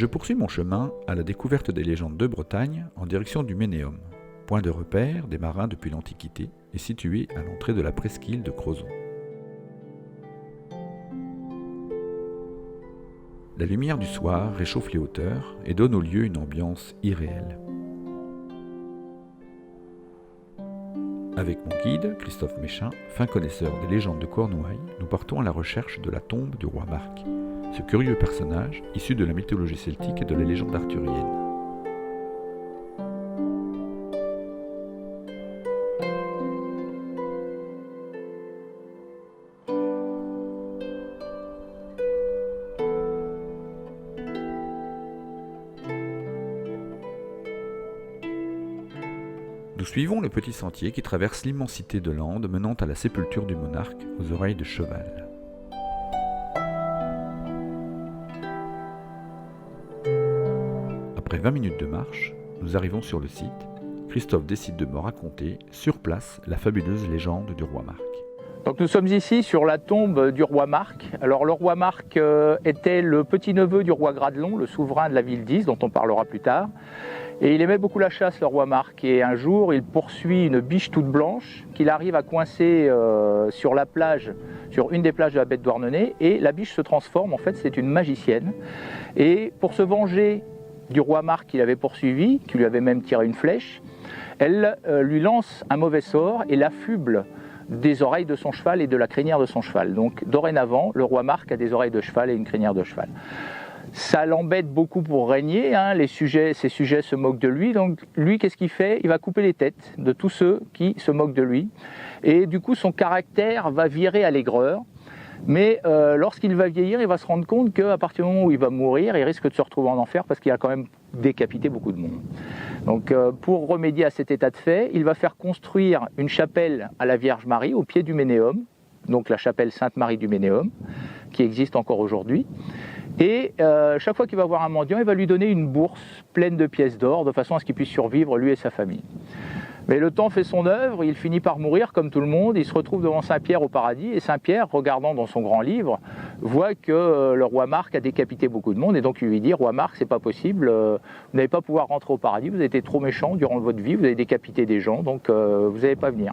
Je poursuis mon chemin à la découverte des légendes de Bretagne en direction du Ménéum, point de repère des marins depuis l'Antiquité et situé à l'entrée de la presqu'île de Crozon. La lumière du soir réchauffe les hauteurs et donne au lieu une ambiance irréelle. Avec mon guide, Christophe Méchin, fin connaisseur des légendes de Cornouailles, nous partons à la recherche de la tombe du roi Marc, ce curieux personnage issu de la mythologie celtique et de la légende arthurienne. Nous suivons le petit sentier qui traverse l'immensité de l'Ande menant à la sépulture du monarque aux oreilles de cheval. Après 20 minutes de marche, nous arrivons sur le site. Christophe décide de me raconter, sur place, la fabuleuse légende du roi Marc. Donc nous sommes ici sur la tombe du roi Marc. Alors le roi Marc était le petit-neveu du roi Gradelon, le souverain de la ville d'Is, dont on parlera plus tard. Et il aimait beaucoup la chasse, le roi Marc. Et un jour, il poursuit une biche toute blanche qu'il arrive à coincer sur la plage, sur une des plages de la baie de Douarnenez. Et la biche se transforme, en fait, c'est une magicienne. Et pour se venger du roi Marc qu'il avait poursuivi, qui lui avait même tiré une flèche, elle lui lance un mauvais sort et l'affuble des oreilles de son cheval et de la crinière de son cheval. Donc dorénavant, le roi Marc a des oreilles de cheval et une crinière de cheval. Ça l'embête beaucoup pour régner, hein. Ses sujets se moquent de lui, donc lui, qu'est-ce qu'il fait? Il va couper les têtes de tous ceux qui se moquent de lui. Et du coup, son caractère va virer à l'aigreur. Mais lorsqu'il va vieillir, il va se rendre compte qu'à partir du moment où il va mourir, il risque de se retrouver en enfer parce qu'il a quand même décapité beaucoup de monde. Donc pour remédier à cet état de fait, il va faire construire une chapelle à la Vierge Marie au pied du Ménéum, donc la chapelle Sainte-Marie du Ménéum, qui existe encore aujourd'hui. Et chaque fois qu'il va voir un mendiant, il va lui donner une bourse pleine de pièces d'or, de façon à ce qu'il puisse survivre, lui et sa famille. Mais le temps fait son œuvre, il finit par mourir comme tout le monde, il se retrouve devant Saint-Pierre au paradis, et Saint-Pierre, regardant dans son grand livre, voit que le roi Marc a décapité beaucoup de monde, et donc il lui dit « Roi Marc, c'est pas possible, vous n'allez pas pouvoir rentrer au paradis, vous avez été trop méchant durant votre vie, vous avez décapité des gens, donc vous n'allez pas venir. »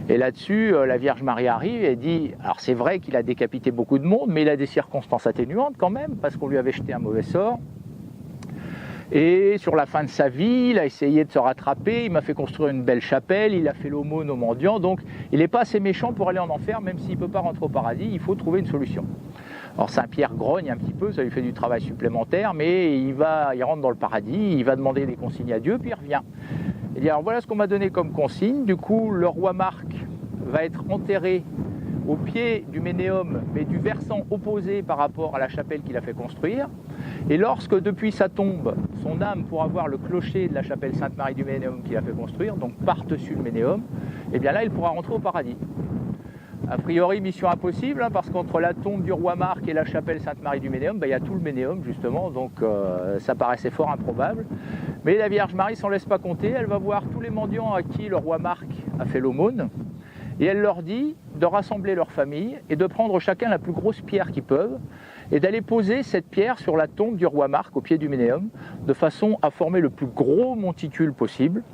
Et là-dessus, la Vierge Marie arrive et dit « Alors c'est vrai qu'il a décapité beaucoup de monde, mais il a des circonstances atténuantes quand même, parce qu'on lui avait jeté un mauvais sort. » Et sur la fin de sa vie, il a essayé de se rattraper, il m'a fait construire une belle chapelle, il a fait l'aumône aux mendiants, donc il n'est pas assez méchant pour aller en enfer, même s'il ne peut pas rentrer au paradis, il faut trouver une solution. Alors Saint-Pierre grogne un petit peu, ça lui fait du travail supplémentaire, mais il rentre dans le paradis, il va demander des consignes à Dieu, puis il revient. Il dit alors voilà ce qu'on m'a donné comme consigne, du coup le roi Marc va être enterré au pied du Ménéum, mais du versant opposé par rapport à la chapelle qu'il a fait construire. Et lorsque, depuis sa tombe, son âme pourra voir le clocher de la chapelle Sainte-Marie du Ménéum qu'il a fait construire, donc par-dessus le Ménéum, et bien là, il pourra rentrer au paradis. A priori, mission impossible, hein, parce qu'entre la tombe du roi Marc et la chapelle Sainte-Marie du Ménéum, il y a tout le Ménéum, justement, donc ça paraissait fort improbable. Mais la Vierge Marie s'en laisse pas compter, elle va voir tous les mendiants à qui le roi Marc a fait l'aumône, et elle leur dit de rassembler leur famille et de prendre chacun la plus grosse pierre qu'ils peuvent et d'aller poser cette pierre sur la tombe du roi Marc au pied du Ménéum de façon à former le plus gros monticule possible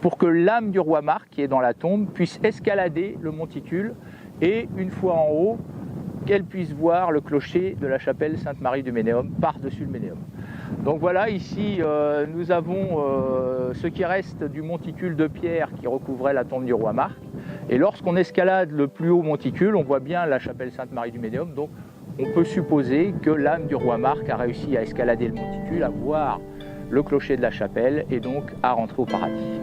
pour que l'âme du roi Marc qui est dans la tombe puisse escalader le monticule et une fois en haut qu'elle puisse voir le clocher de la chapelle Sainte-Marie du Ménéum par-dessus le Ménéum. Donc voilà, ici nous avons ce qui reste du monticule de pierre qui recouvrait la tombe du roi Marc. Et lorsqu'on escalade le plus haut monticule, on voit bien la chapelle Sainte-Marie du Ménéum. Donc on peut supposer que l'âme du roi Marc a réussi à escalader le monticule, à voir le clocher de la chapelle et donc à rentrer au paradis.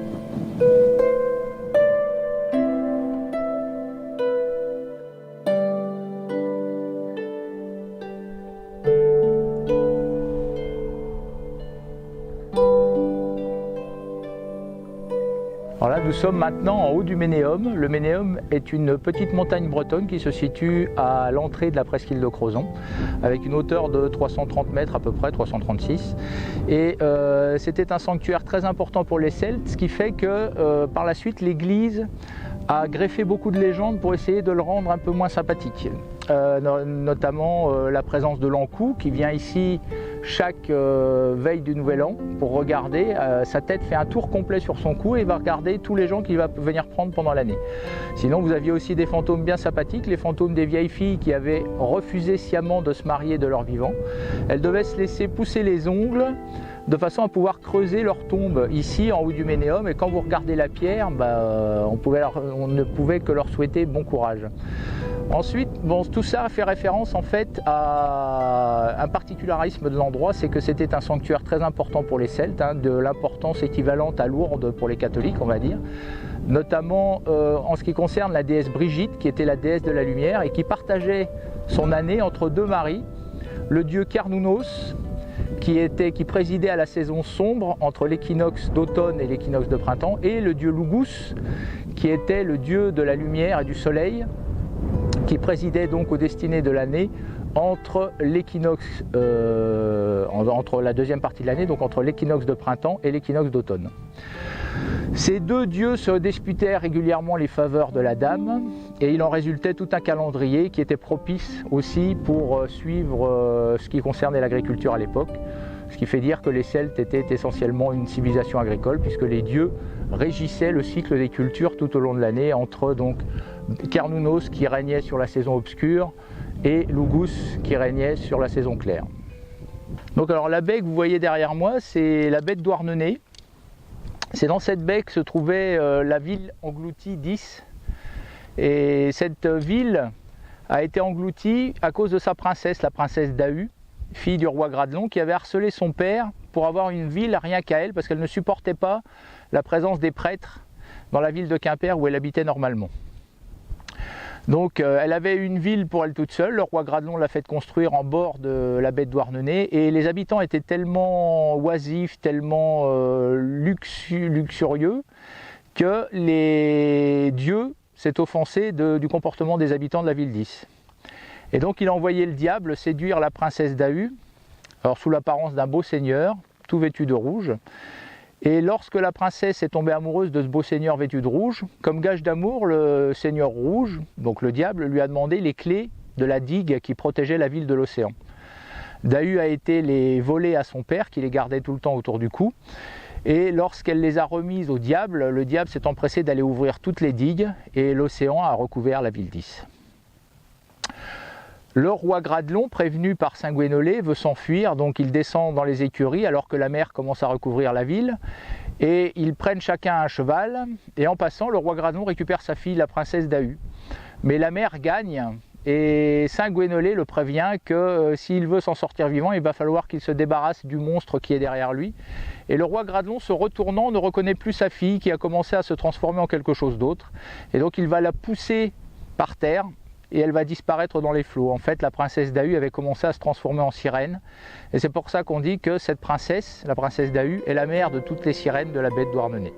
Alors là, nous sommes maintenant en haut du Ménéum. Le Ménéum est une petite montagne bretonne qui se situe à l'entrée de la presqu'île de Crozon, avec une hauteur de 330 mètres à peu près, 336. Et c'était un sanctuaire très important pour les Celtes, ce qui fait que par la suite, l'Église a greffé beaucoup de légendes pour essayer de le rendre un peu moins sympathique. Notamment la présence de l'Ankou qui vient ici chaque veille du Nouvel An pour regarder. Sa tête fait un tour complet sur son cou et il va regarder tous les gens qu'il va venir prendre pendant l'année. Sinon, vous aviez aussi des fantômes bien sympathiques, les fantômes des vieilles filles qui avaient refusé sciemment de se marier de leur vivant. Elles devaient se laisser pousser les ongles de façon à pouvoir creuser leur tombe ici en haut du Ménéum, et quand vous regardez la pierre, on ne pouvait que leur souhaiter bon courage. Ensuite, tout ça fait référence en fait à un particularisme de l'endroit, c'est que c'était un sanctuaire très important pour les Celtes, de l'importance équivalente à Lourdes pour les catholiques, on va dire, notamment en ce qui concerne la déesse Brigitte, qui était la déesse de la lumière et qui partageait son année entre deux maris, le dieu Carnounos, qui présidait à la saison sombre entre l'équinoxe d'automne et l'équinoxe de printemps, et le dieu Lugus, qui était le dieu de la lumière et du soleil, qui présidait donc aux destinées de l'année entre l'équinoxe, entre la deuxième partie de l'année, donc entre l'équinoxe de printemps et l'équinoxe d'automne. Ces deux dieux se disputaient régulièrement les faveurs de la dame, et il en résultait tout un calendrier qui était propice aussi pour suivre ce qui concernait l'agriculture à l'époque, ce qui fait dire que les Celtes étaient essentiellement une civilisation agricole, puisque les dieux régissaient le cycle des cultures tout au long de l'année, entre donc Carnounos qui régnait sur la saison obscure et Lugus qui régnait sur la saison claire. Donc alors la baie que vous voyez derrière moi, c'est la baie de Douarnenez. C'est dans cette baie que se trouvait la ville engloutie d'Is. Et cette ville a été engloutie à cause de sa princesse, la princesse Dahu, fille du roi Gradelon, qui avait harcelé son père pour avoir une ville rien qu'à elle, parce qu'elle ne supportait pas la présence des prêtres dans la ville de Quimper où elle habitait normalement. Donc elle avait une ville pour elle toute seule, le roi Gradelon l'a fait construire en bord de la baie de Douarnenez, et les habitants étaient tellement oisifs, tellement luxurieux, que les dieux s'est offensé du comportement des habitants de la ville d'Is. Et donc il a envoyé le diable séduire la princesse Dahu, alors sous l'apparence d'un beau seigneur, tout vêtu de rouge. Et lorsque la princesse est tombée amoureuse de ce beau seigneur vêtu de rouge, comme gage d'amour, le seigneur rouge, donc le diable, lui a demandé les clés de la digue qui protégeait la ville de l'océan. Dahu a été les voler à son père, qui les gardait tout le temps autour du cou. Et lorsqu'elle les a remises au diable, le diable s'est empressé d'aller ouvrir toutes les digues et l'océan a recouvert la ville d'Is. Le roi Gradelon, prévenu par Saint-Guénolé, veut s'enfuir, donc il descend dans les écuries alors que la mer commence à recouvrir la ville. Et ils prennent chacun un cheval, et en passant, le roi Gradelon récupère sa fille, la princesse Dahu. Mais la mer gagne, et Saint-Guénolé le prévient que s'il veut s'en sortir vivant, il va falloir qu'il se débarrasse du monstre qui est derrière lui. Et le roi Gradelon, se retournant, ne reconnaît plus sa fille qui a commencé à se transformer en quelque chose d'autre. Et donc il va la pousser par terre, et elle va disparaître dans les flots. En fait, la princesse Dahu avait commencé à se transformer en sirène, et c'est pour ça qu'on dit que cette princesse, la princesse Dahu, est la mère de toutes les sirènes de la baie de Douarnenez.